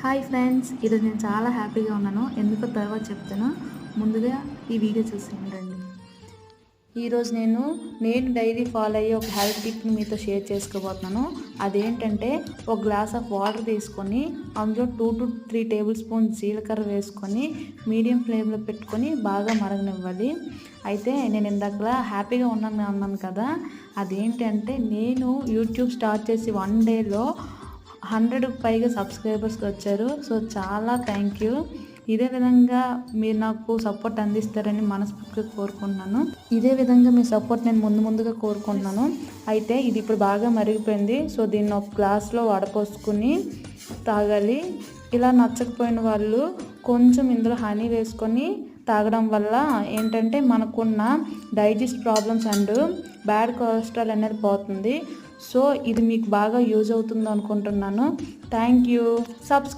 Hi friends, ఈరోజు నేను చాలా హ్యాపీగా ఉన్నాను. ఎందుకో తర్వాత చెప్తాను. ముందుగా ఈ వీడియో చూసి ఉండండి. ఈరోజు నేను డైలీ ఫాలో అయ్యే ఒక హెల్త్ టిప్ని మీతో షేర్ చేసుకోబోతున్నాను. అదేంటంటే, ఒక గ్లాస్ ఆఫ్ వాటర్ తీసుకొని అందులో 2 to 3 టేబుల్ స్పూన్ జీలకర్ర వేసుకొని మీడియం ఫ్లేమ్లో పెట్టుకొని బాగా మరగనివ్వాలి. అయితే నేను ఇందాకలా హ్యాపీగా అన్నాను కదా, అదేంటంటే నేను యూట్యూబ్ స్టార్ట్ చేసి 1 డేలో 100కు పైగా సబ్స్క్రైబర్స్ వచ్చారు. సో చాలా థ్యాంక్ యూ. ఇదే విధంగా మీరు నాకు సపోర్ట్ అందిస్తారని మనస్ఫూర్తిగా కోరుకుంటున్నాను. ఇదే విధంగా మీ సపోర్ట్ నేను ముందుగా కోరుకుంటున్నాను. అయితే ఇది ఇప్పుడు బాగా మరిగిపోయింది. సో దీన్ని ఒక గ్లాస్లో వడపోసుకుని తాగాలి. ఇలా నచ్చకపోయిన వాళ్ళు కొంచెం ఇందులో హనీ వేసుకొని తాగడం వల్ల ఏంటంటే మనకున్న digest problems and bad cholesterol అనేది పోతుంది. సో ఇది మీకు బాగా యూజ్ అవుతుంది అనుకుంటున్నాను. Thank you. సబ్స్క్రైబ్.